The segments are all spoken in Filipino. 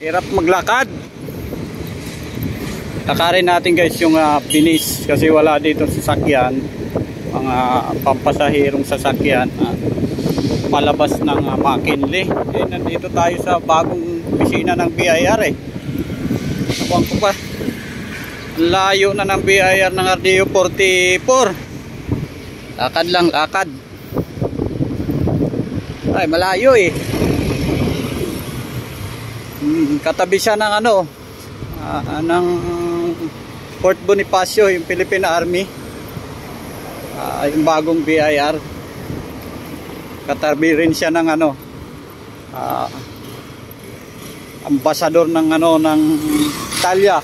Hirap maglakad. Lakarin natin guys yung binis kasi wala dito sasakyan, mga pampasahirong sasakyan palabas ng McKinley. Nandito tayo sa bagong opisina ng BIR Nakuha ko pa, layo na ng BIR ng RDO 44. Lakad lang, lakad. Ay, malayo katabi siya ng ng Fort Bonifacio, yung Philippine Army, yung bagong BIR. Katabi rin siya ng ambasador ng ng Italia.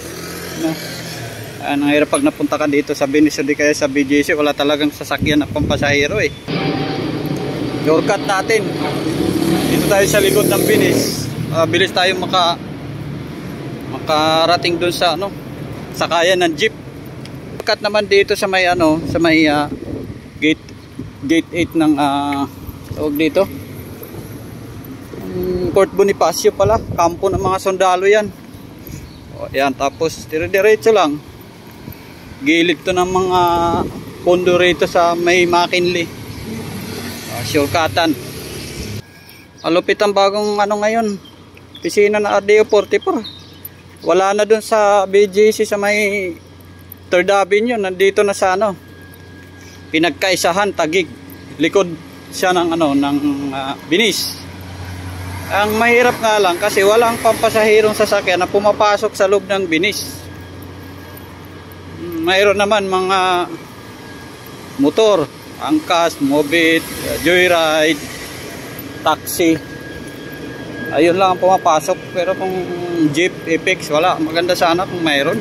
Ang hirap pag napunta ka dito sa Venice o di kaya sa BGC, wala talagang sasakyan na pampasahero Shortcut natin. Dito tayo sa likod ng Venice. Bilis tayo makarating dun sa sakayan ng jeep. Shortcut naman dito sa may sa may gate 8 ng tawag dito. Fort Bonifacio pala, kampo ng mga sundalo yan. Ayan, tapos dire-diretso lang. Gilid to ng mga pondo rito sa may McKinley. Shortcutan. Malupit ang bagong ngayon, opisina na RDO 44. Wala na dun sa BGC sa may 3rd Avenue. Nandito na sa pinagkaisahan, Taguig. Likod siya ng Venice. Ang mahirap nga lang kasi walang pampasahirong sasakyan na pumapasok sa loob ng Venice. Mayroon naman mga motor, angkas, mobit, joyride, taxi. Ayun lang ang pumapasok. Pero kung jeep, Apex, wala. Maganda sana kung mayroon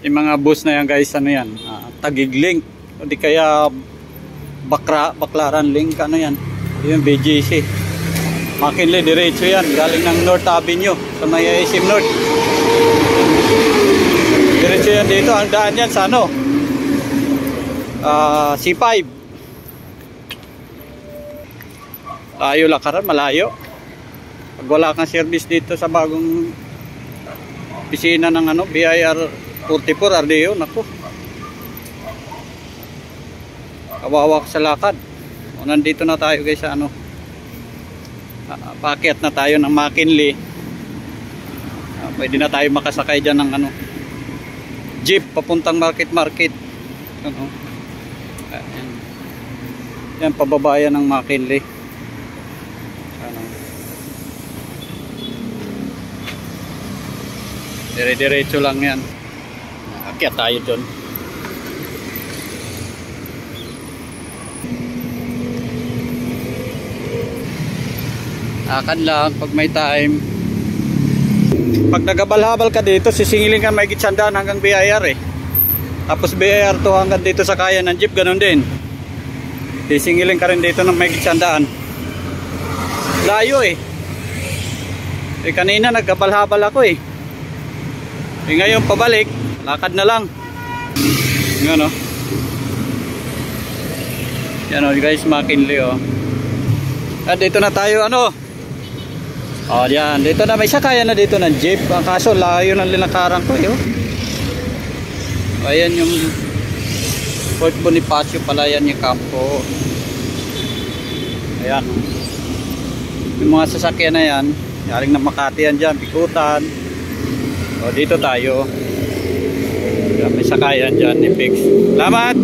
Yung mga bus na yan guys, yan? Taguig Link. O di kaya Baclaran Link, yan? Yung BGC. McKinley, diretso yan. Galing ng North Avenue sa may SM North. Diretso yan dito. Ang daan yan sa C5. Layo lakaran, malayo. Pag wala kang service dito sa bagong opisina ng BIR 44 RDO, naku, kawawa ka sa lakad. Nandito na tayo guys sa paakyat na tayo ng McKinley. Pwede na tayo makasakay dyan ng jeep papuntang market. Yan, pababayan ng McKinley. Dire-diretso lang yan. Akyat tayo dun. Akan lang pag may time. Pag nagabal-habal ka dito, sisingilin ka may gitsandaan hanggang BIR Tapos BIR to hanggang dito sa kaya ng jeep, ganun din. Sisingilin ka rin dito ng may gitsandaan. Layo kanina nagabal-habal ako ngayon pabalik, lakad na lang. Yan yan guys, McKinley At dito na tayo yan, dito na may sakayan na dito ng jeep. Ang kaso layo ng linakaran ko ayan yung Fort Bonifacio pala, yan yung kampo. Ayan yung mga sasakyan na yan galing ng Makati yan dyan, Bikutan. Dito tayo, may sakayan dyan, i-fix. Salamat!